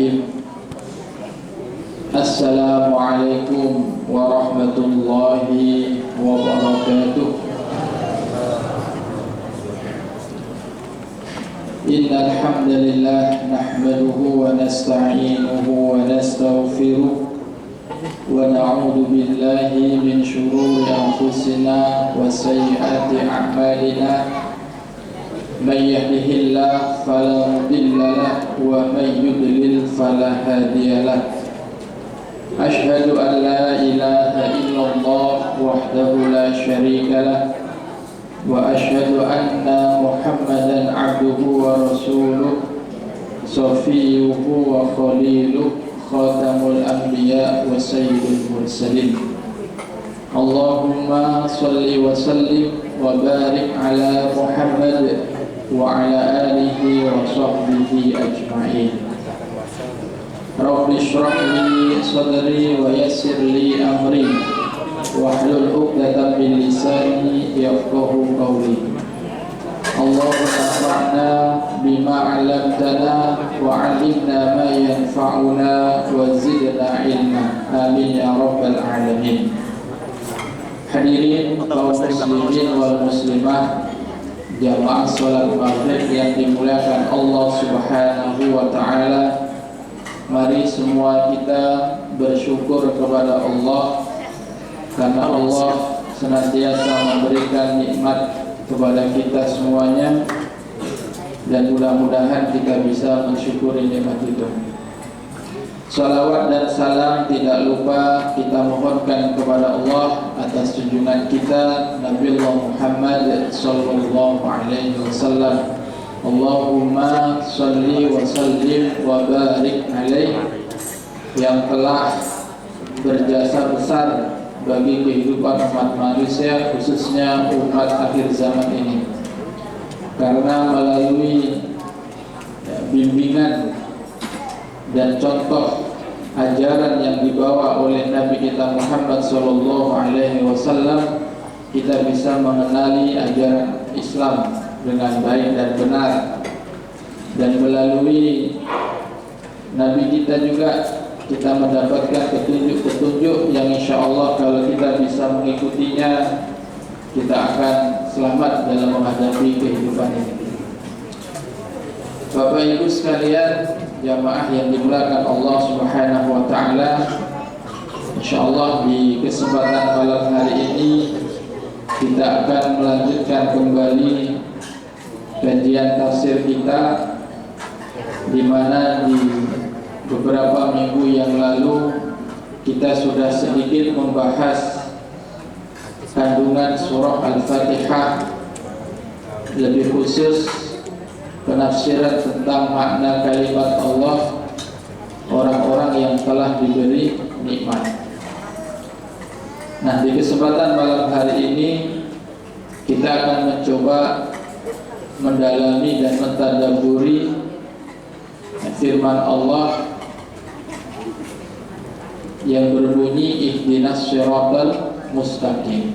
الرحيم. السلام عليكم ورحمة الله وبركاته. إن الحمد لله نحمده ونستعينه ونستغفره ونعوذ بالله من شرور أنفسنا وسيئات أعمالنا. من يهده الله فلا مضل له ومن يضلل فلا هادي له. أشهد أن لا إله إلا الله وحده لا شريك له وأشهد أن محمدا عبده ورسوله صفيه وخليله خاتم الأنبياء وسيد المرسلين. اللهم صل وسلم وبارك على محمد وعلى آله وصحبه أجمعين. رب اشرح لي صدري ويسر لي أمري واحلل عقدة من لساني يفقهوا قولي. اللهم انفعنا بما علمتنا وعلمنا ما ينفعنا وزدنا علما. آمين يا رب العالمين. Hadirin kaum muslimin wal muslimah, jamaah salat maghrib yang dimuliakan Allah Subhanahu wa taala. Mari semua kita bersyukur kepada Allah karena Allah senantiasa memberikan nikmat kepada kita semuanya, dan mudah-mudahan kita bisa mensyukuri nikmat itu. Salawat dan salam tidak lupa kita mohonkan kepada Allah atas junjungan kita Nabiullah Muhammad sallallahu alaihi wasallam. Allahumma salli wa sallim wa barik alaihi, yang telah berjasa besar bagi kehidupan umat manusia, khususnya umat akhir zaman ini, karena melalui bimbingan dan contoh ajaran yang dibawa oleh Nabi kita Muhammad sallallahu alaihi wasallam, kita bisa mengenali ajaran Islam dengan baik dan benar. Dan melalui Nabi kita juga kita mendapatkan petunjuk-petunjuk yang insya Allah kalau kita bisa mengikutinya, kita akan selamat dalam menghadapi kehidupan ini. Bapak Ibu sekalian, jamaah yang dimuliakan Allah Subhanahu wa taala, insyaallah di kesempatan malam hari ini kita akan melanjutkan kembali kajian tafsir kita, di mana di beberapa minggu yang lalu kita sudah sedikit membahas kandungan surah Al-Fatihah, lebih khusus penafsiran tentang makna kalimat Allah, orang-orang yang telah diberi nikmat. Nah, di kesempatan malam hari ini kita akan mencoba mendalami dan mentadabburi firman Allah yang berbunyi ihdinas siratal mustaqim.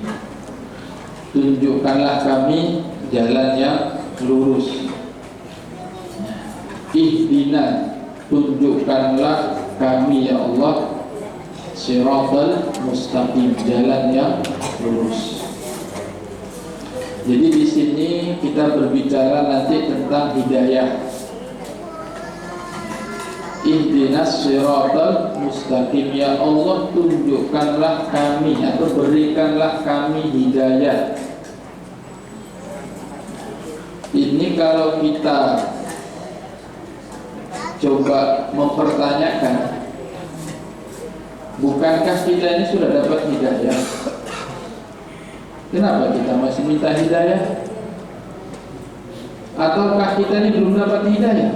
Tunjukkanlah kami jalan yang lurus. Ihdina, tunjukkanlah kami ya Allah, siratal mustaqim, jalan yang lurus. Jadi di sini kita berbicara nanti tentang hidayah. Ihdinas siratal mustaqim, ya Allah tunjukkanlah kami atau berikanlah kami hidayah. Ini kalau kita coba mempertanyakan, bukankah kita ini sudah dapat hidayah? Kenapa kita masih minta hidayah? Ataukah kita ini belum dapat hidayah?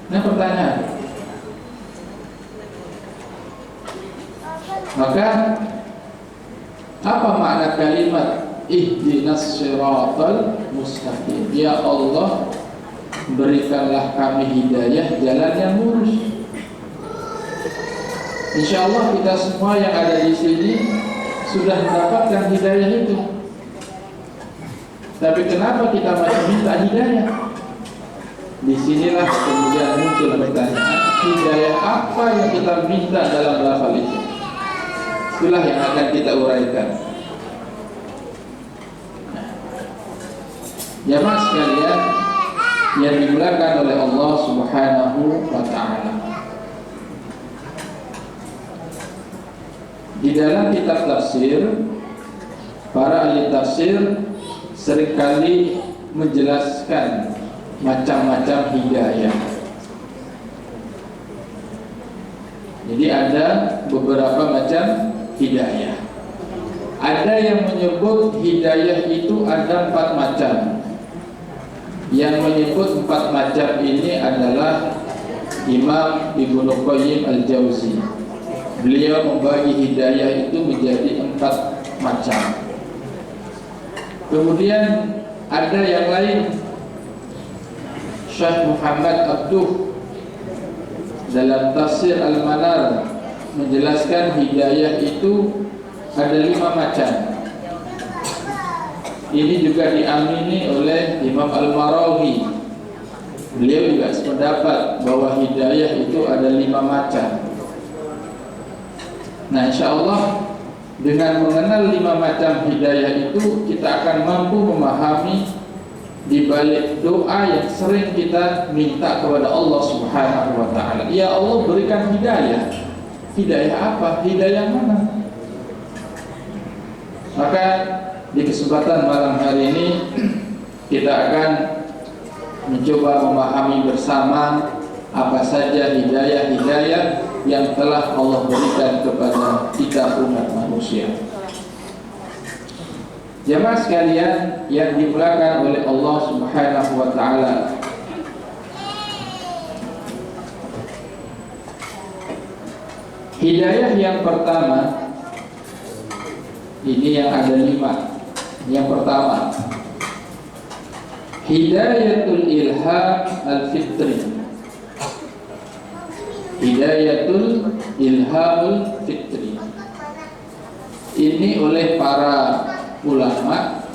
Nah, pertanyaan. Maka apa makna kalimat ihdinas siratal mustaqim? Ya Allah, berikanlah kami hidayah, jalan yang lurus. Insya Allah kita semua yang ada di sini sudah mendapatkan hidayah itu. Tapi kenapa kita masih minta hidayah? Disinilah kemudian muncul hidayah apa yang kita minta dalam lafal itu. Itulah yang akan kita uraikan. Jamaah sekalian yang dimuliakan oleh Allah Subhanahu wa ta'ala, di dalam kitab tafsir, para ahli tafsir seringkali menjelaskan macam-macam hidayah. Jadi ada beberapa macam hidayah. Ada yang menyebut hidayah itu ada 4 macam. Yang menyebut 4 macam ini adalah Imam Ibnu Qayyim Al-Jauzi. Beliau membagi hidayah itu menjadi 4 macam. Kemudian ada yang lain, Syekh Muhammad Abduh dalam tafsir Al-Manar menjelaskan hidayah itu ada 5 macam. Ini juga diamini oleh Imam Al-Marawi. Beliau juga sependapat bahwa hidayah itu ada 5 macam. Nah, insyaallah dengan mengenal 5 macam hidayah itu, kita akan mampu memahami di balik doa yang sering kita minta kepada Allah Subhanahu wa ta'ala. Ya Allah, berikan hidayah. Hidayah apa? Hidayah mana? Maka di kesempatan malam hari ini kita akan mencoba memahami bersama apa saja hidayah-hidayah yang telah Allah berikan kepada kita umat manusia. Jamaah sekalian yang dimuliakan oleh Allah Subhanahu wa ta'ala, hidayah yang pertama ini yang ada 5. Yang pertama, hidayatul ilham al-fitri. Hidayatul ilhamul fitri ini oleh para ulama,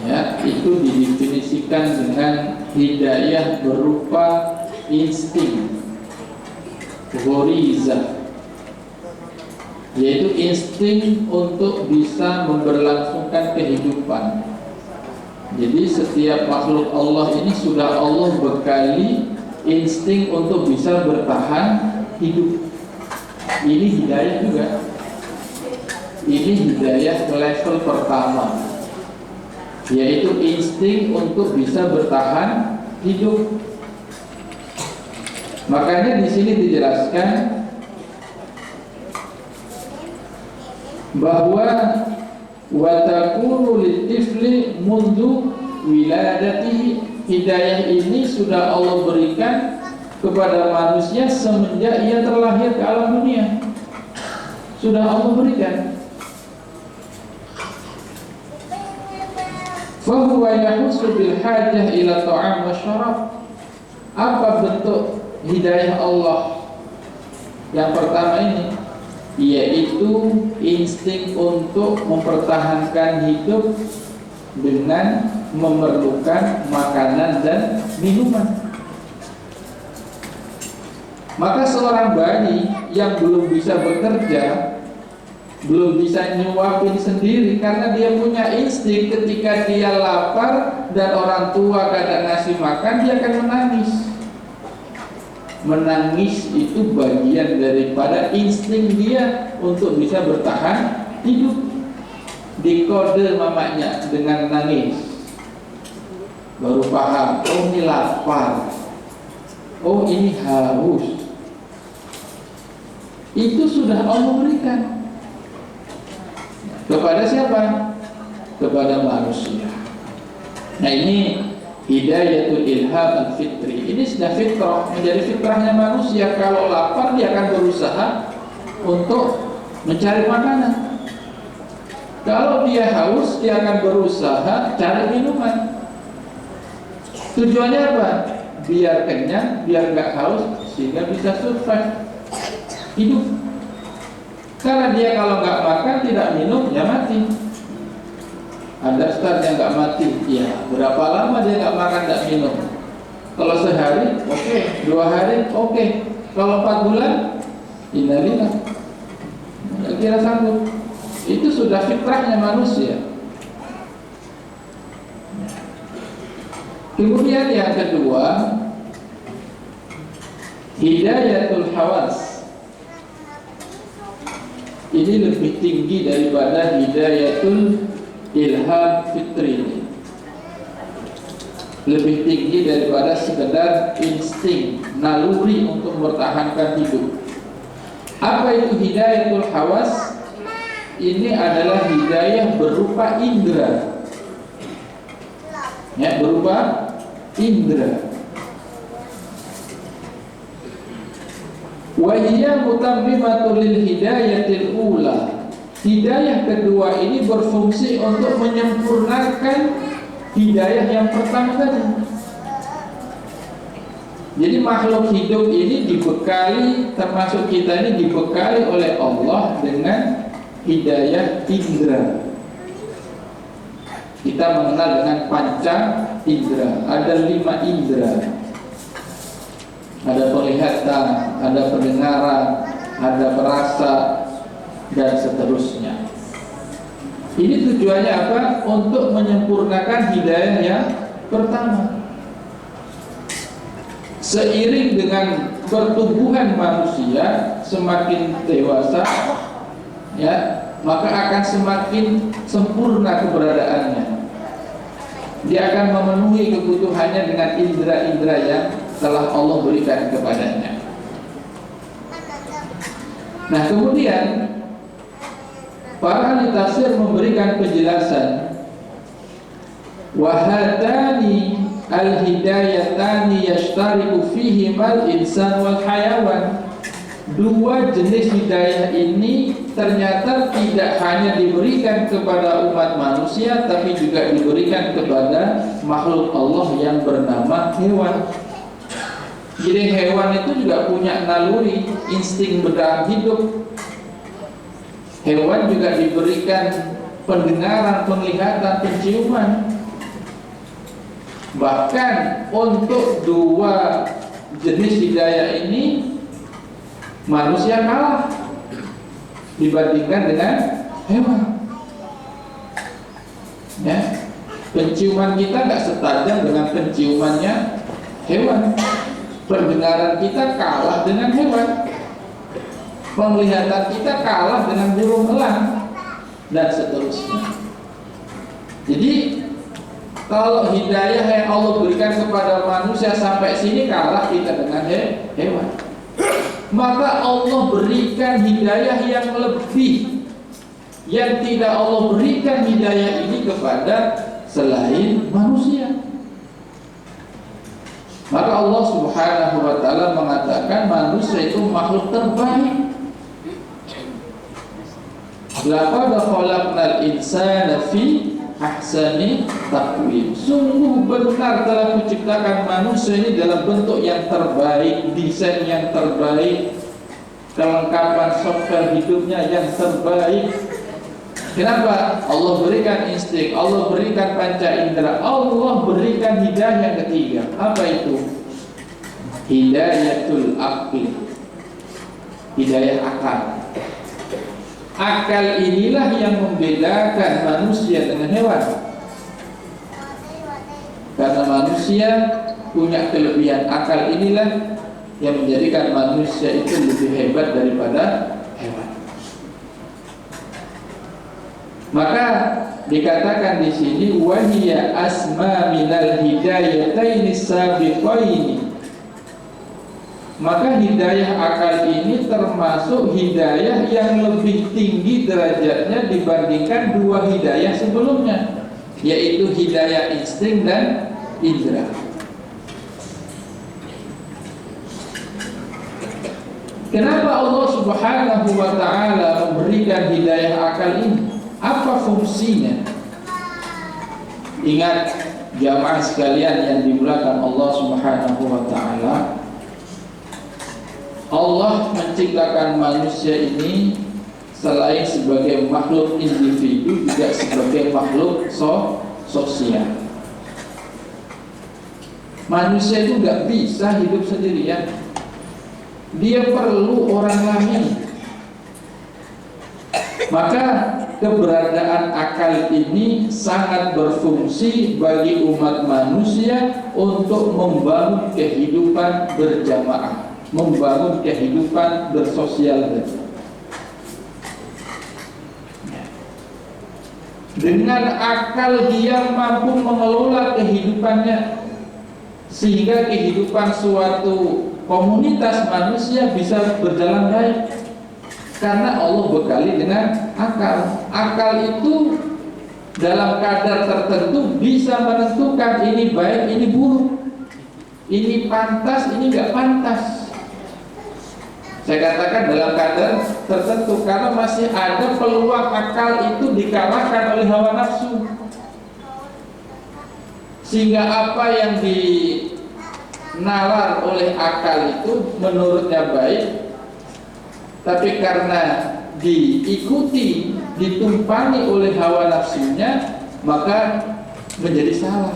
ya, itu didefinisikan dengan hidayah berupa insting, ghoriza, yaitu insting untuk bisa memberlangsungkan kehidupan. Jadi setiap makhluk Allah ini sudah Allah bekali insting untuk bisa bertahan hidup. Ini hidayah juga. Ini hidayah level pertama, yaitu insting untuk bisa bertahan hidup. Makanya di sini dijelaskan bahwa wa takunu litifli mundu wiladatihi. Hidayah ini sudah Allah berikan kepada manusia semenjak ia terlahir ke alam dunia. Sudah Allah berikan. Fahuwa yahusu bil hajah ila ta'am wa syarab. Apa bentuk hidayah Allah yang pertama ini? Yaitu insting untuk mempertahankan hidup dengan memerlukan makanan dan minuman. Maka seorang bayi yang belum bisa bekerja, belum bisa nyuapin sendiri karena dia punya insting, ketika dia lapar dan orang tua kadang ngasih makan, dia akan menangis. Menangis itu bagian daripada insting dia untuk bisa bertahan hidup. Dikode mamanya dengan nangis, baru paham, oh ini lapar, oh ini haus. Itu sudah Allah berikan. Kepada siapa? Kepada manusia. Nah, ini hidayatul ilham al-fitri. Ini sudah fitrah, menjadi fitrahnya manusia. Kalau lapar dia akan berusaha untuk mencari makanan. Kalau dia haus, dia akan berusaha cari minuman. Tujuannya apa? Biar kenyang, biar gak haus, sehingga bisa survive, hidup. Karena dia kalau nggak makan, tidak minum, ya mati. Ada ustaz yang nggak mati, ya berapa lama dia nggak makan, nggak minum? Kalau sehari, oke. 2 hari, oke. Kalau 4 bulan, innalillah. Nggak kira sanggup. Itu sudah fitrahnya manusia. Kemudian yang kedua, hidayatul hawas. Ini lebih tinggi daripada hidayatul ilham fitri. Lebih tinggi daripada sekedar insting, naluri untuk mempertahankan hidup. Apa itu hidayatul hawas? Ini adalah hidayah berupa indera. Ya, berupa indera. Wa hiya mutammimatul lil hidayatil ula. Hidayah kedua ini berfungsi untuk menyempurnakan hidayah yang pertama tadi. Jadi makhluk hidup ini dibekali, termasuk kita ini dibekali oleh Allah dengan hidayah indera. Kita mengenal dengan panca indera. Ada 5 indera. Ada penglihatan, ada pendengaran, ada perasa, dan seterusnya. Ini tujuannya apa? Untuk menyempurnakan hidayah yang pertama. Seiring dengan pertumbuhan manusia semakin dewasa, ya, maka akan semakin sempurna keberadaannya. Dia akan memenuhi kebutuhannya dengan indera-indera yang telah Allah berikan kepadanya. Nah, kemudian para ahli tafsir memberikan penjelasan, wahadani al-hidayatani yashtariku fihimal insan wal hayawan. 2 jenis hidayah ini ternyata tidak hanya diberikan kepada umat manusia, tapi juga diberikan kepada makhluk Allah yang bernama hewan. Jadi hewan itu juga punya naluri, insting bertahan hidup. Hewan juga diberikan pendengaran, penglihatan, penciuman. Bahkan untuk 2 jenis hidayah ini manusia kalah dibandingkan dengan hewan. Ya, penciuman kita nggak setajam dengan penciumannya hewan. Pendengaran kita kalah dengan hewan. Penglihatan kita kalah dengan burung elang, dan seterusnya. Jadi kalau hidayah yang Allah berikan kepada manusia sampai sini kalah kita dengan hewan, maka Allah berikan hidayah yang lebih, yang tidak Allah berikan hidayah ini kepada selain manusia. Maka Allah Subhanahu wa ta'ala mengatakan manusia itu makhluk terbaik. Laqad khalaqnal insana fi ahsani taqwim. Sungguh benar telah kuciptakan manusia ini dalam bentuk yang terbaik, desain yang terbaik, kelengkapan software hidupnya yang terbaik. Kenapa? Allah berikan insting, Allah berikan panca indera, Allah berikan hidayah yang ketiga. Apa itu? Hidayatul aqli. Hidayah akal. Akal inilah yang membedakan manusia dengan hewan. Karena manusia punya kelebihan akal inilah yang menjadikan manusia itu lebih hebat daripada hewan. Maka dikatakan di sini wahiya asma minal hidayataini sabiqaini. Maka hidayah akal ini termasuk hidayah yang lebih tinggi derajatnya dibandingkan 2 hidayah sebelumnya, yaitu hidayah insting dan indera. Kenapa Allah Subhanahu wa ta'ala memberikan hidayah akal ini? Apa fungsinya? Ingat jamaah sekalian yang dimuliakan Allah Subhanahu wa ta'ala, Allah menciptakan manusia ini selain sebagai makhluk individu juga sebagai makhluk sosial. Manusia itu nggak bisa hidup sendirian. Dia perlu orang lain. Maka keberadaan akal ini sangat berfungsi bagi umat manusia untuk membangun kehidupan berjamaah, membangun kehidupan bersosial. Dengan akal dia mampu mengelola kehidupannya, sehingga kehidupan suatu komunitas manusia bisa berjalan baik. Karena Allah bekali dengan akal. Akal itu dalam kadar tertentu bisa menentukan ini baik, ini buruk, ini pantas, ini nggak pantas. Saya katakan dalam kadar tertentu, karena masih ada peluang akal itu dikalahkan oleh hawa nafsu. Sehingga apa yang dinalar oleh akal itu menurutnya baik, tapi karena diikuti, ditumpangi oleh hawa nafsunya, maka menjadi salah,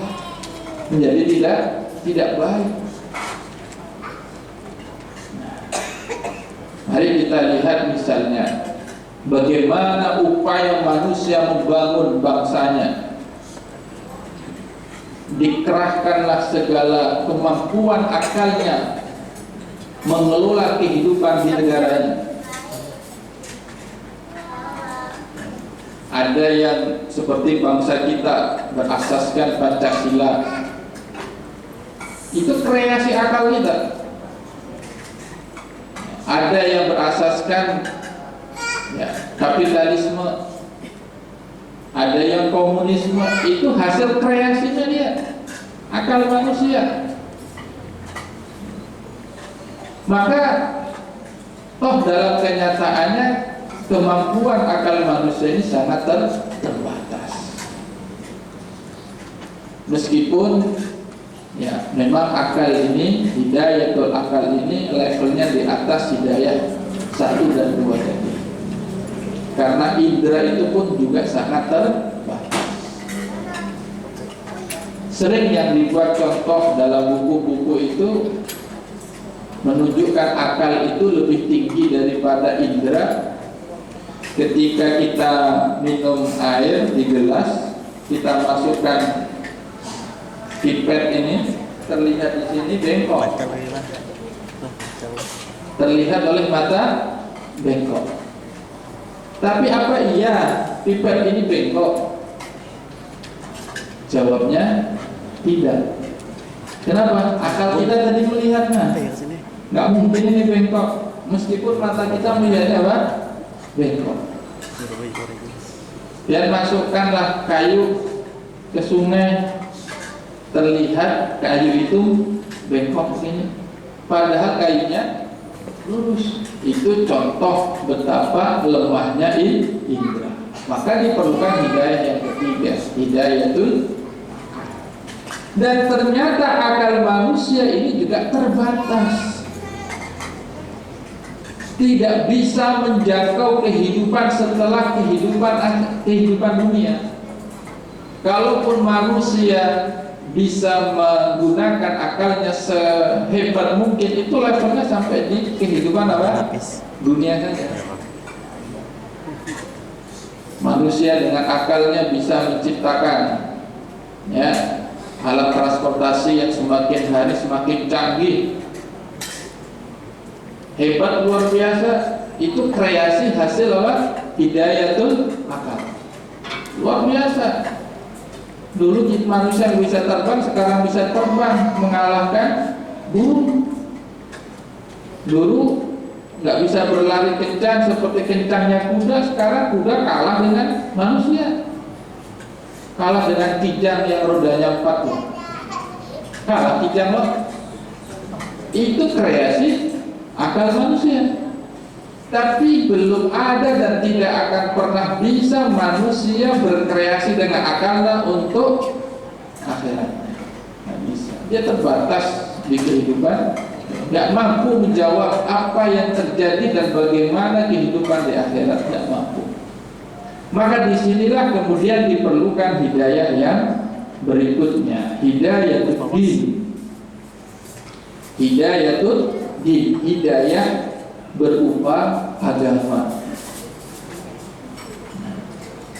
menjadi tidak baik. Mari kita lihat misalnya bagaimana upaya manusia membangun bangsanya. Dikerahkanlah segala kemampuan akalnya mengelola kehidupan di negaranya. Ada yang seperti bangsa kita berasaskan Pancasila. Itu kreasi akal kita. Ada yang berasaskan kapitalisme, ada yang komunisme. Itu hasil kreasinya dia, akal manusia. Maka toh dalam kenyataannya kemampuan akal manusia ini sangat terbatas. Meskipun memang akal ini, hidayatul akal ini levelnya di atas hidayah 1 dan 2 tadi. Karena indera itu pun juga sangat terbatas. Sering yang dibuat contoh dalam buku-buku itu menunjukkan akal itu lebih tinggi daripada indera. Ketika kita minum air di gelas, kita masukkan pipet ini, terlihat di sini bengkok, terlihat oleh mata bengkok. Tapi apa iya pipet ini bengkok? Jawabnya tidak. Kenapa? Akal kita tadi melihatnya nggak mungkin ini bengkok, meskipun mata kita melihatnya apa? Bengkok. Dan masukkanlah kayu ke sungai, terlihat kayu itu bengkok begini, padahal kayunya lurus. Itu contoh betapa lemahnya indera. Maka diperlukan hidayah yang ketiga, hidayatul. Dan ternyata akal manusia ini juga terbatas, tidak bisa menjangkau kehidupan setelah kehidupan dunia. Kalaupun manusia bisa menggunakan akalnya sehebat mungkin, itu levelnya sampai di kehidupan apa? Dunia saja. Manusia dengan akalnya bisa menciptakan alat transportasi yang semakin hari semakin canggih, hebat, luar biasa. Itu kreasi hasil apa? Hidayatul akal. Luar biasa. Dulu manusia bisa terbang, sekarang bisa terbang mengalahkan burung. Dulu nggak bisa berlari kencang seperti kencangnya kuda, sekarang kuda kalah dengan manusia. Kalah dengan kijang yang rodanya 4. Kalah kijang loh. Itu kreasi akal manusia. Tapi belum ada dan tidak akan pernah bisa manusia berkreasi dengan akalnya untuk akhiratnya. Nggak bisa. Dia terbatas di kehidupan, nggak mampu menjawab apa yang terjadi dan bagaimana kehidupan di akhirat, nggak mampu. Maka disinilah kemudian diperlukan hidayah yang berikutnya, hidayah din. Hidayatul din, hidayah berupa agama.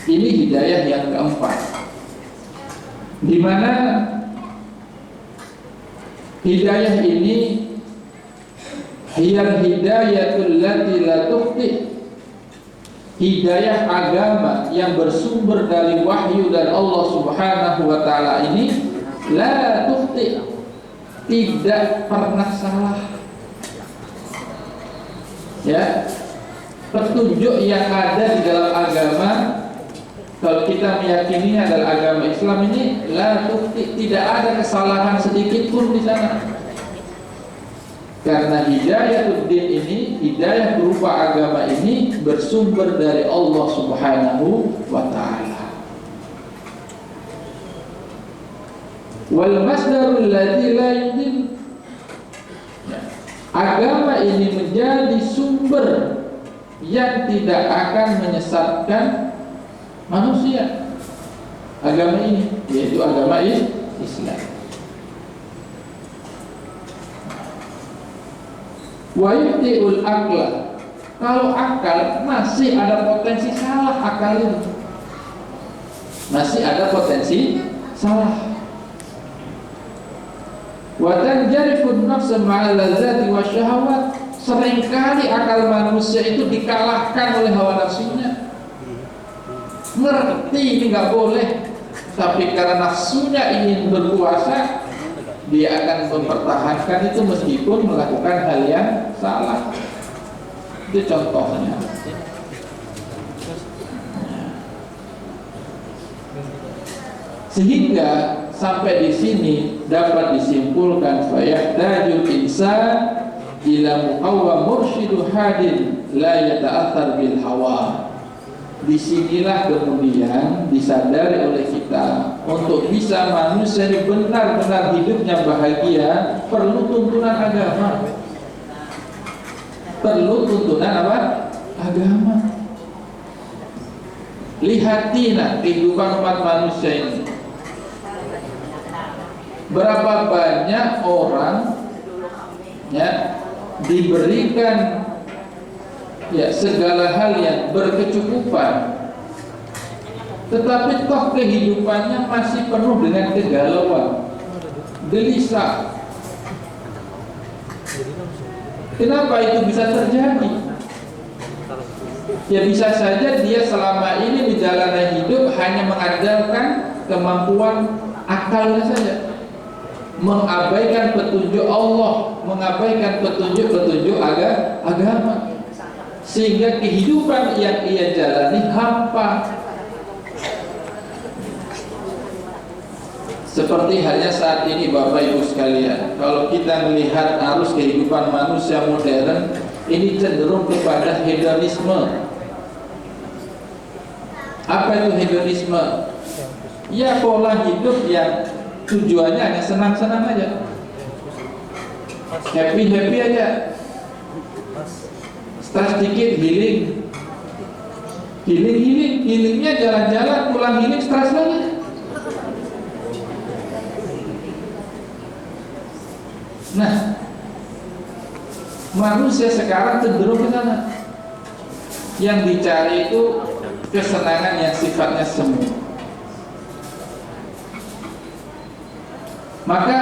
Ini hidayah yang keempat, di mana hidayah ini hiyal hidayatul lati la tukhti, hidayah agama yang bersumber dari wahyu dari Allah Subhanahu wa taala ini la tukhti, tidak pernah salah. Ya, petunjuk yang ada di dalam agama, kalau kita meyakininya adalah agama Islam ini la tukhti, tidak ada kesalahan sedikit pun di sana. Karena hidayatul din ini, hidayah berupa agama ini bersumber dari Allah Subhanahu wa taala. Wal masdarul ladzi la yudil, agama ini menjadi sumber yang tidak akan menyesatkan manusia. Agama ini yaitu agama Islam. Wa yuti'ul aqla, kalau akal masih ada potensi salah, akal ini masih ada potensi salah. Wa tanjarifun nafsa ma'al ladzati wasyahawat, seringkali akal manusia itu dikalahkan oleh hawa nafsunya. Ngerti ini nggak boleh, tapi karena nafsunya ingin berkuasa, dia akan mempertahankan itu meskipun melakukan hal yang salah. Itu contohnya. Sehingga sampai di sini dapat disimpulkan fayahdajul insan ila muqawwam mursyidu hadin la yata'athar bil hawa. Disinilah kemudian disadari oleh kita, untuk bisa manusia ini benar-benar hidupnya bahagia, perlu tuntunan agama. Perlu tuntunan apa? Agama. Lihatina kehidupan umat manusia ini. Berapa banyak orang ya diberikan ya segala hal yang berkecukupan, tetapi toh kehidupannya masih penuh dengan kegalauan, gelisah. Kenapa itu bisa terjadi? Ya bisa saja dia selama ini di jalanan hidup hanya mengandalkan kemampuan akalnya saja, mengabaikan petunjuk Allah, mengabaikan petunjuk agama, sehingga kehidupan yang ia jalani hampa. Seperti halnya saat ini Bapak Ibu sekalian, kalau kita melihat arus kehidupan manusia modern ini cenderung kepada hedonisme. Apa itu hedonisme? Ya pola hidup yang tujuannya hanya senang-senang aja, happy aja, stres dikit healing, healingnya jalan-jalan, pulang healing stres lagi. Nah, manusia sekarang cenderung ke sana. Yang dicari itu kesenangan yang sifatnya semu. Maka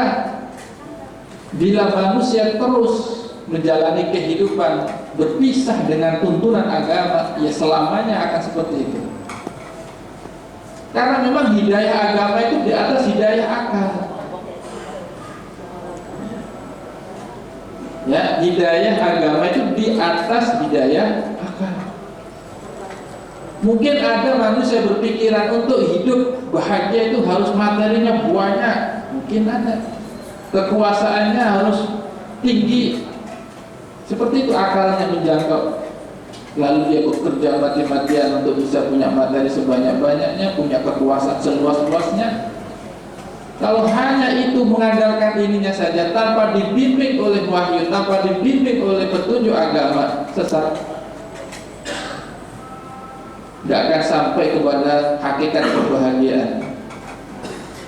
bila manusia terus menjalani kehidupan berpisah dengan tuntunan agama, ya selamanya akan seperti itu. Karena memang hidayah agama itu di atas hidayah akal. Ya, hidayah agama itu di atas hidayah akal. Mungkin ada manusia berpikiran untuk hidup bahagia itu harus materinya banyak, mungkin ada, kekuasaannya harus tinggi, seperti itu akalnya menjangkau. Lalu dia bekerja mati-matian untuk bisa punya materi sebanyak-banyaknya, punya kekuasaan seluas-luasnya. Kalau hanya itu mengandalkan ininya saja tanpa dibimbing oleh wahyu, tanpa dibimbing oleh petunjuk agama, sesat. Tidak akan sampai kepada hakikat kebahagiaan.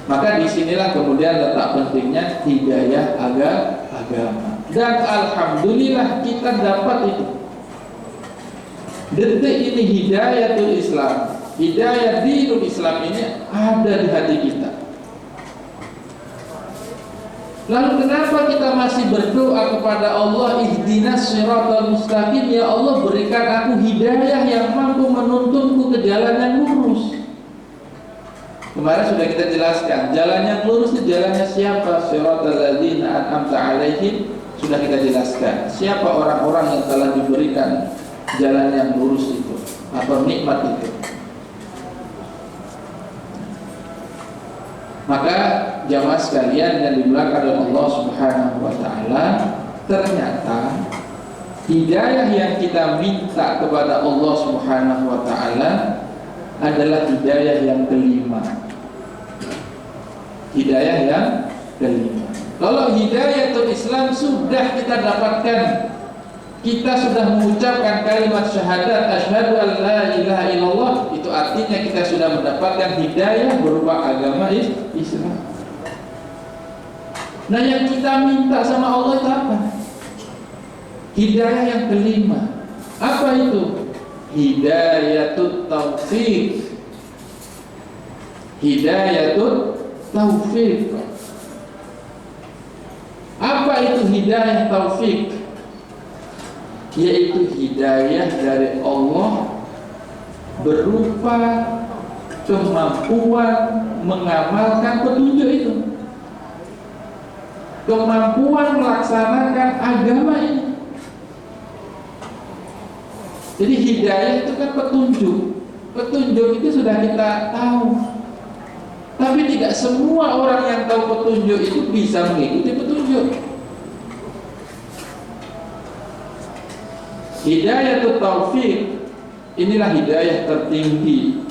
Maka disinilah kemudian letak pentingnya hidayah agama. agama. Dan alhamdulillah kita dapat itu. Detik ini hidayatul Islam, hidayah dinul Islam ini ada di hati kita. Lalu kenapa kita masih berdoa kepada Allah, ihdinas siratal mustaqim, ya Allah berikan aku hidayah yang mampu menuntunku ke jalan yang lurus. Kemarin sudah kita jelaskan, jalan yang lurus itu jalannya siapa? Siratal ladzina an'amta alaihim, sudah kita jelaskan. Siapa orang-orang yang telah diberikan jalan yang lurus itu atau nikmat itu? Maka jamaah sekalian yang dimuliakan oleh Allah Subhanahu wa taala, ternyata hidayah yang kita minta kepada Allah Subhanahu wa taala adalah hidayah yang kelima. Hidayah yang kelima. Kalau hidayatul Islam sudah kita dapatkan, kita sudah mengucapkan kalimat syahadat asyhadu an la ilaha illallah, itu artinya kita sudah mendapatkan hidayah berupa agama Islam. Nah, yang kita minta sama Allah itu apa? Hidayah yang kelima. Apa itu? Hidayatut taufik. Hidayatut taufik. Apa itu hidayah taufik? Yaitu hidayah dari Allah berupa kemampuan mengamalkan petunjuk itu, kemampuan melaksanakan agama ini. Jadi hidayah itu kan petunjuk. Petunjuk itu sudah kita tahu, tapi tidak semua orang yang tahu petunjuk itu bisa mengikuti petunjuk. Hidayatul taufik, inilah hidayah tertinggi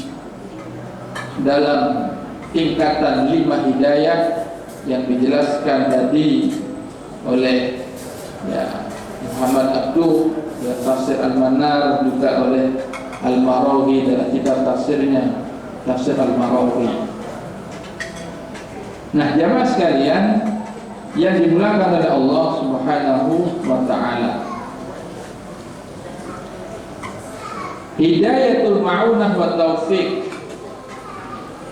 dalam tingkatan 5 hidayah yang dijelaskan tadi oleh Muhammad Abduh dalam tafsir Al-Manar, juga oleh Al-Marawi dalam kitab tafsirnya, tafsir Al-Marawi. Nah, jamaah sekalian yang dimuliakan oleh Allah Subhanahu wa taala, hidayatul ma'unah wa taufik,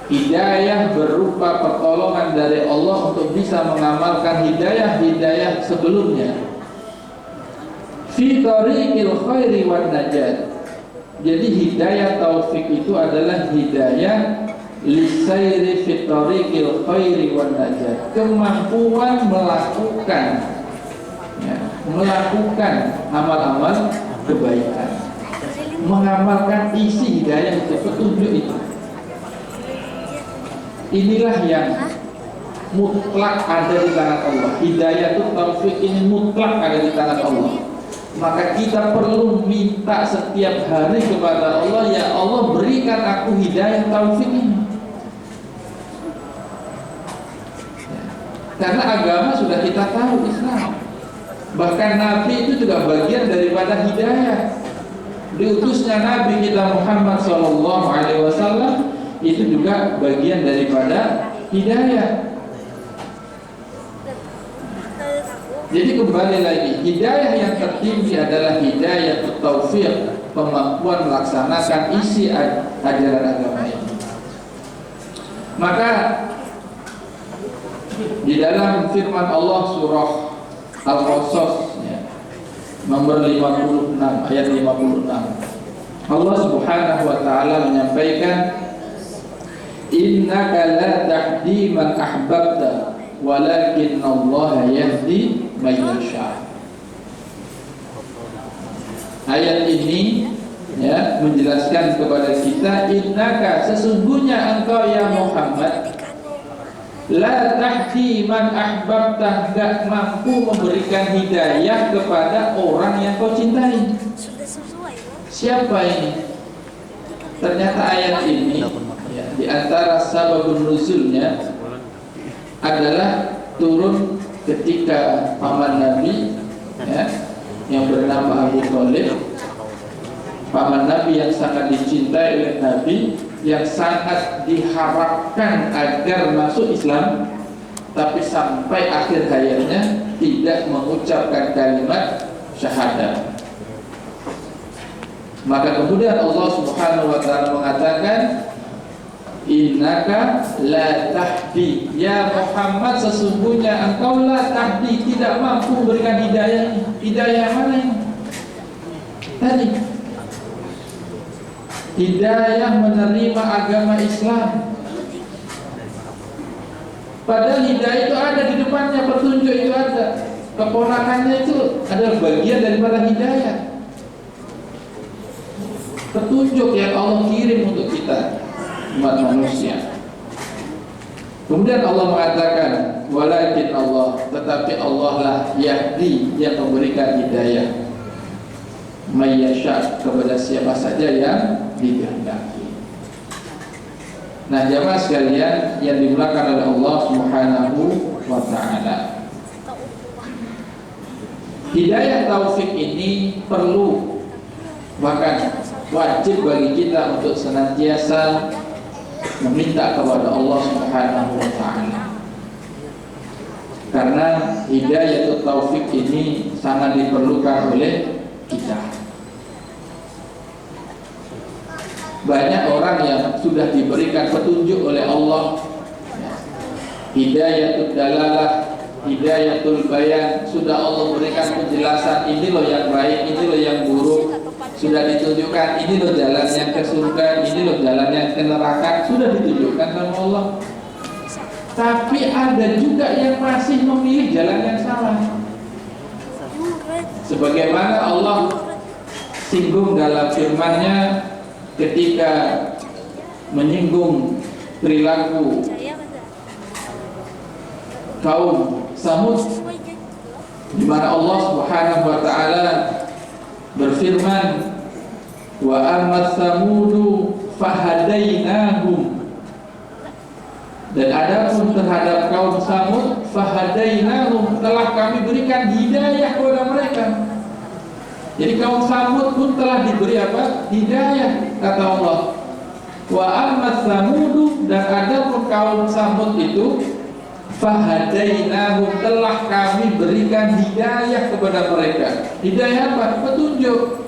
hidayah berupa pertolongan dari Allah untuk bisa mengamalkan hidayah-hidayah sebelumnya. Fi tariqil khairi wan najat. Jadi hidayah taufik itu adalah hidayah lisairi fi tariqil khairi wan najat, kemampuan melakukan amal-amal kebaikan, mengamalkan isi hidayah itu, petunjuk itu. Inilah yang mutlak ada di tangan Allah. Hidayah itu taufik ini mutlak ada di tangan Allah. Maka kita perlu minta setiap hari kepada Allah, ya Allah berikan aku hidayah taufik ini. Karena agama sudah kita tahu, Islam. Bahkan Nabi itu juga bagian daripada hidayah. Diutusnya Nabi kita Muhammad SAW itu juga bagian daripada hidayah. Jadi kembali lagi, hidayah yang tertinggi adalah hidayah taufik, kemampuan melaksanakan isi ajaran agama ini. Maka di dalam firman Allah surah Al-Qasas nomor 56 ayat 56, Allah Subhanahu wa taala menyampaikan, innaka la tahdi man ahbabta walakin Allah yahdi man yasha. Ayat ini menjelaskan kepada kita, innaka, sesungguhnya engkau ya Muhammad, la tahdi man ahbabta, gak mampu memberikan hidayah kepada orang yang kau cintai. Siapa ini? Ternyata ayat ini di antara sababun nuzulnya adalah turun ketika paman Nabi yang bernama Abu Thalib, paman Nabi yang sangat dicintai oleh Nabi, yang sangat diharapkan agar masuk Islam. tapi sampai akhir hayatnya tidak mengucapkan kalimat syahadat. Maka kemudian Allah Subhanahu wa taala mengatakan, innaka la tahdi, ya Muhammad, sesungguhnya engkau la tahdi, tidak mampu memberikan hidayah. Hidayah mana ini? Tadi hidayah menerima agama Islam. Padahal hidayah itu ada di depannya, petunjuk itu ada, keponakannya itu adalah bagian daripada hidayah. Petunjuk yang Allah kirim untuk kita umat manusia. Kemudian Allah mengatakan, walakin Allah, tetapi Allah lah yahdi, yang memberikan hidayah may yasha, kepada siapa saja yang dikehendaki. Nah, jamaah sekalian yang dimuliakan oleh Allah Subhanahu wa taala, hidayah taufik ini perlu, bahkan wajib bagi kita untuk senantiasa meminta kepada Allah Subhanahu wa taala. Karena hidayah taufik ini sangat diperlukan oleh kita. Banyak orang yang sudah diberikan petunjuk oleh Allah, hidayatul dalalah, hidayatul bayan, sudah Allah berikan penjelasan, ini loh yang baik, ini loh yang buruk, sudah ditunjukkan, ini loh jalan yang ke surga, ini loh jalan yang ke neraka, sudah ditunjukkan sama Allah. Tapi ada juga yang masih memilih jalan yang salah. Sebagaimana Allah singgung dalam firman-Nya ketika menyinggung perilaku kaum Samud, di mana Allah Subhanahu wa taala berfirman, wa ammat samudu fahadainahum, dan adapun terhadap kaum Samud, fahadainahum, telah kami berikan hidayah kepada mereka. Jadi kaum Samud pun telah diberi apa? Hidayah, kata Allah. Wa ammat samudu, dan adapun kaum Samud itu, fahadainahum, telah kami berikan hidayah kepada mereka. Hidayah apa? Petunjuk.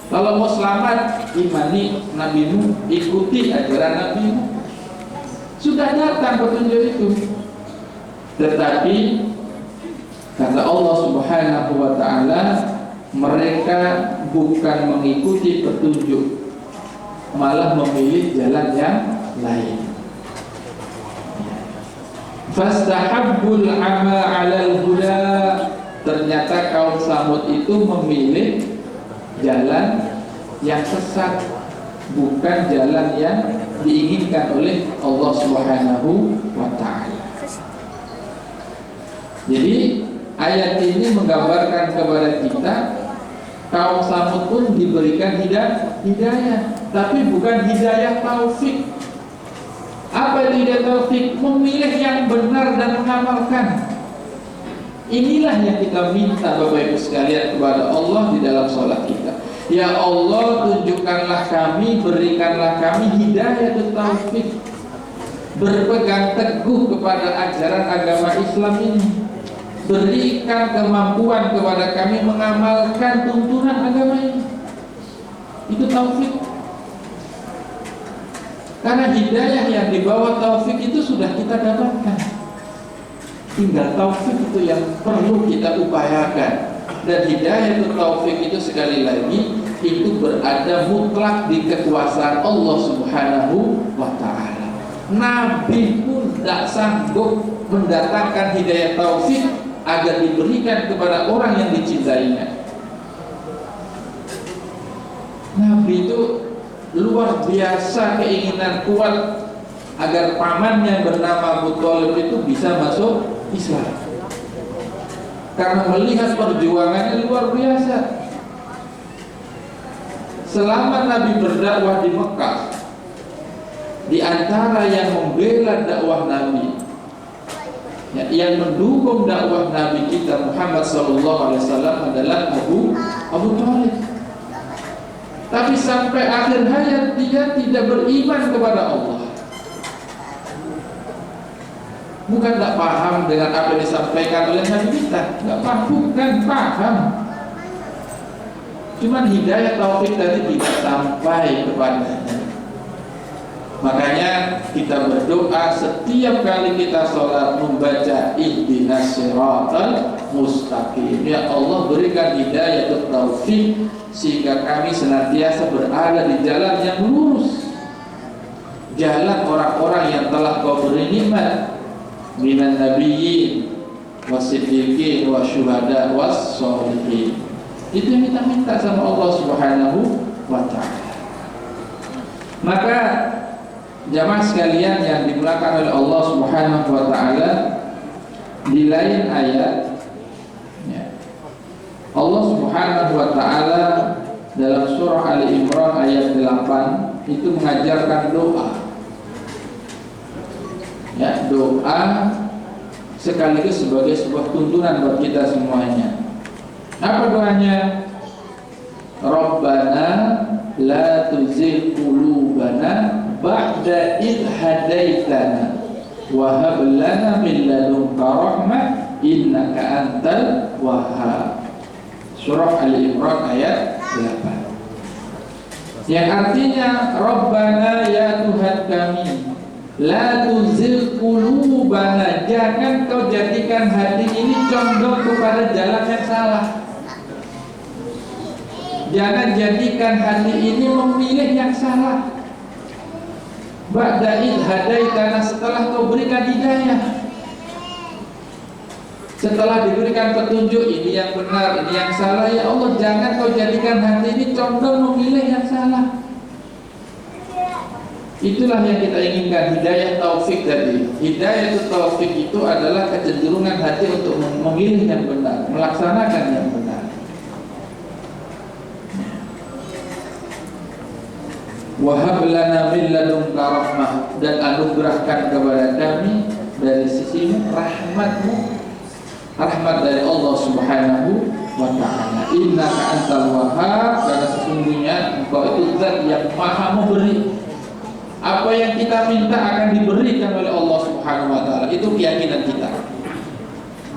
Kalau mau selamat, imani nabimu, ikuti ajaran nabimu. Sudah datang petunjuk itu. Tetapi kata Allah Subhanahu wa taala, mereka bukan mengikuti petunjuk, malah memilih jalan yang lain. Fastahabbul ama 'alal huda, ternyata kaum Samud itu memilih jalan yang sesat, bukan jalan yang diinginkan oleh Allah Subhanahu wa taala. Jadi ayat ini menggambarkan kepada kita, kaum Samud pun diberikan hidayah, tapi bukan hidayah taufik. Apa itu hidayah taufik? Memilih yang benar dan mengamalkan. Inilah yang kita minta Bapak Ibu sekalian kepada Allah di dalam sholat kita. Ya Allah, tunjukkanlah kami, berikanlah kami hidayah taufik, berpegang teguh kepada ajaran agama Islam ini. Berikan kemampuan kepada kami mengamalkan tuntunan agama ini. Itu taufik. Karena hidayah yang dibawa taufik itu sudah kita dapatkan. Tinggal taufik itu yang perlu kita upayakan. Dan hidayah taufik itu sekali lagi itu berada mutlak di kekuasaan Allah Subhanahu wa taala. Nabi pun tidak sanggup mendatangkan hidayah taufik agar diberikan kepada orang yang dicintainya. Nabi itu luar biasa keinginan kuat agar pamannya bernama Abu Thalib itu bisa masuk Islam, karena melihat perjuangannya luar biasa. Selama Nabi berdakwah di Mekah, di antara yang membela dakwah Nabi, yang mendukung dakwah Nabi kita Muhammad SAW adalah Abu Thalib. Tapi sampai akhir hayat dia tidak beriman kepada Allah. Bukan tak paham dengan apa yang disampaikan oleh Nabi kita, nggak paham, bukan paham. Cuman hidayah taufik tadi tidak sampai kepadanya. Makanya kita berdoa setiap kali kita sholat membaca ihdinas siratal mustaqim. Ya Allah, berikan hidayah taufik sehingga kami senantiasa berada di jalan yang lurus, jalan orang-orang yang telah Kau beri nikmat, minan nabiyyin wasiddiqin wasyuhada wassolihin. Itu yang kita minta sama Allah Subhanahu wa ta'ala. Maka jamaah sekalian yang dimulakan oleh Allah Subhanahu wa ta'ala, di lain ayat ya, Allah Subhanahu wa ta'ala dalam surah Ali Imran ayat 8 itu mengajarkan doa. Ya, doa sekaligus sebagai sebuah tuntunan buat kita semuanya. Apa doanya? Rabbana la tuzigh qulubana ba'da idh hadaitana wa hab lana min ladunka rahmah innaka antal wahhab. Surah Ali Imran ayat 8. Yang artinya Rabbana ya Tuhan kami, la tuzigh qulubana, jangan Kau jadikan hati ini condong kepada jalan yang salah. Jangan jadikan hati ini memilih yang salah. Ba'da idh hadaitana, setelah Kau berikan hidayah, setelah diberikan petunjuk ini yang benar, ini yang salah. Ya Allah, jangan Kau jadikan hati ini condong memilih yang salah. Itulah yang kita inginkan, hidayah taufik tadi. Hidayah taufik itu adalah kecenderungan hati untuk memilih yang benar, melaksanakan yang benar. Wahab lana min ladunka rahmah, dan anugerahkan kepada kami dari sisimu rahmatmu, rahmat dari Allah Subhanahu wa ta'ala. Innaka antal wahhab, karena sesungguhnya Engkau itu zat yang maha memberi. Apa yang kita minta akan diberikan oleh Allah Subhanahu wa ta'ala. Itu keyakinan kita.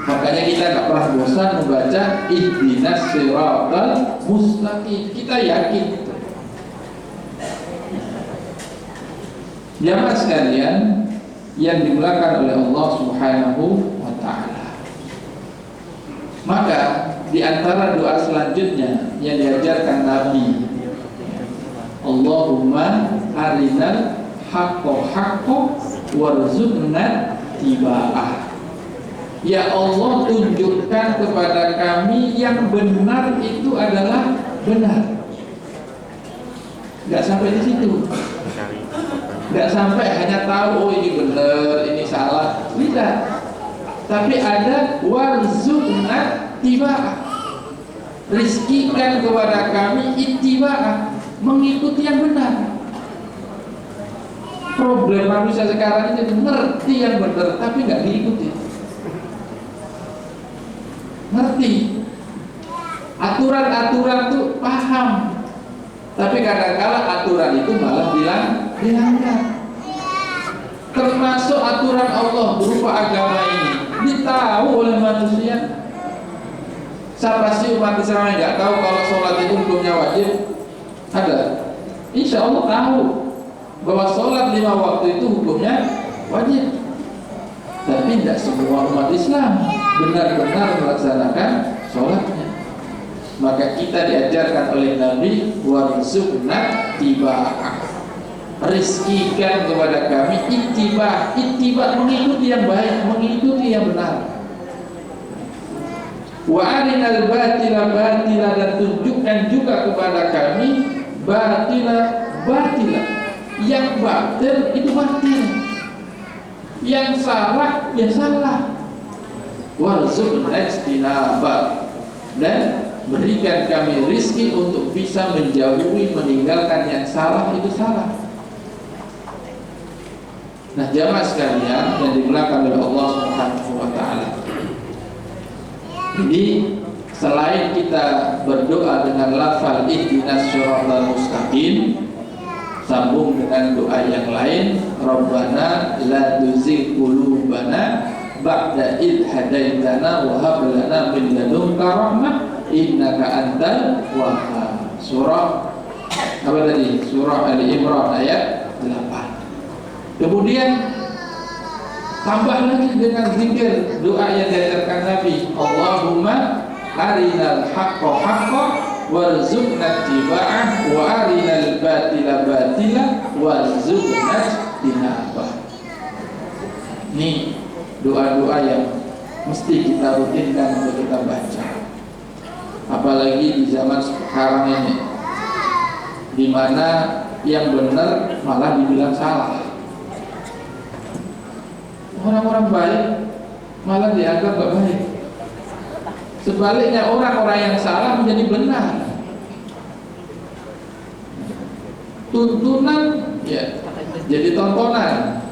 Makanya kita gak pernah bosan membaca ihdinas siratal mustaqim. Kita yakin. Jamaah sekalian yang dimulakan oleh Allah Subhanahu wa ta'ala, maka di antara doa selanjutnya yang diajarkan Nabi, Allahumma arinal haqqo haqqo warzuqna tiba'ah. Ya Allah, tunjukkan kepada kami yang benar itu adalah benar. Gak sampai di situ. Gak sampai hanya tahu, oh ini benar, ini salah. Tidak. Tapi ada warzuqna tiba'ah. Rizkikan kepada kami ittiba'ah, mengikuti yang benar. Problem manusia sekarang ini ngerti yang benar tapi nggak diikuti. Ngerti aturan-aturan tuh paham, tapi kadang-kala aturan itu malah dilanggar. Termasuk aturan Allah berupa agama ini ditahu oleh manusia. Siapa sih umat Islam yang nggak tahu kalau sholat itu hukumnya wajib? Ada? Insya Allah tahu bahwa sholat 5 waktu itu hukumnya wajib. Tapi tidak semua umat Islam benar-benar melaksanakan sholatnya. Maka kita diajarkan oleh Nabi warzuqna tiba'ah, rizkikan kepada kami ittiba', mengikuti yang baik, mengikuti yang benar. Wa arinal batila batila, dan tunjukkan juga kepada kami batila, yang batil itu batil, yang salah ya salah. Warzuqna ijtinaba, dan berikan kami rizki untuk bisa menjauhi, meninggalkan yang salah itu salah. Nah, jamaah sekalian yang dimuliakan oleh Allah Subhanahu wa ta'ala, jadi selain kita berdoa dengan lafal ihdinas siratal mustaqim, Sambung dengan doa yang lain, Rabbana la tuzigh qulubana ba'da idh hadaitana wa hab lana min ladunka rahmah innaka antal wahhab. Surah apa tadi? Surah Ali Imran ayat 8. Kemudian tambah lagi dengan zikir doa yang diajarkan Nabi, Allahumma arinal haqqa haqqan warzuqna ittiba'ah wa arinal batila batila warzuqna ijtinabah. Ini doa-doa yang mesti kita rutinkan untuk kita baca. Apalagi di zaman sekarang ini, di mana yang benar malah dibilang salah. Orang-orang baik malah dianggap gak baik. Sebaliknya orang-orang yang salah menjadi benar. Tuntunan ya jadi tontonan.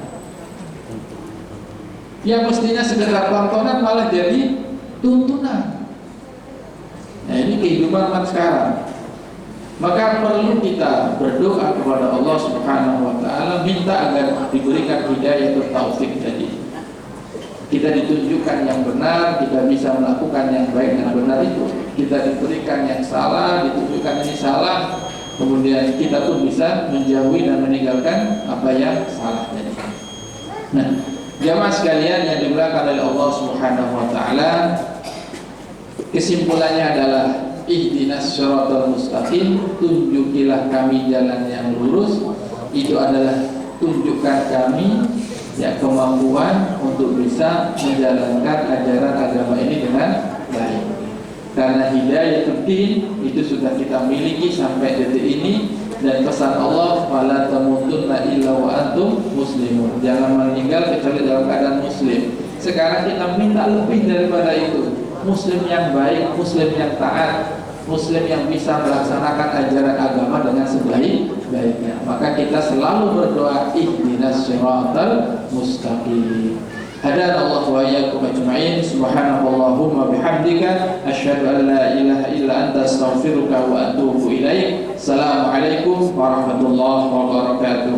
Yang mestinya sekedar tontonan malah jadi tuntunan. Nah, ini kehidupan umat sekarang. Maka perlu kita berdoa kepada Allah Subhanahu wa taala, minta agar diberikan hidayah atau taufik tadi. Kita ditunjukkan yang benar, kita bisa melakukan yang baik dan benar itu. Kita diberikan yang salah, ditunjukkan ini salah, kemudian kita pun bisa menjauhi dan meninggalkan apa yang salah tadi. Nah, jamaah sekalian yang dimuliakan oleh Allah Subhanahu wa taala, kesimpulannya adalah ihdinas syiratal mustaqim, tunjukilah kami jalan yang lurus. Itu adalah tunjukkan kami ya kemampuan untuk bisa menjalankan ajaran agama ini dengan baik. Karena hidayah din itu sudah kita miliki sampai detik ini, dan pesan Allah wala tamutunna illa wa antum muslimun, jangan meninggal kecuali dalam keadaan muslim. Sekarang kita minta lebih daripada itu, muslim yang baik, muslim yang taat, muslim yang bisa melaksanakan ajaran agama dengan sebaik-baiknya. Maka kita selalu berdoa ihdinas syiratal mustaqim. Hadanallahu wa iyyakum ajma'in. Subhanallahumma bihamdika asyhadu an la ilaha illa anta astaghfiruka wa atubu ilaik. Assalamualaikum warahmatullahi wabarakatuh.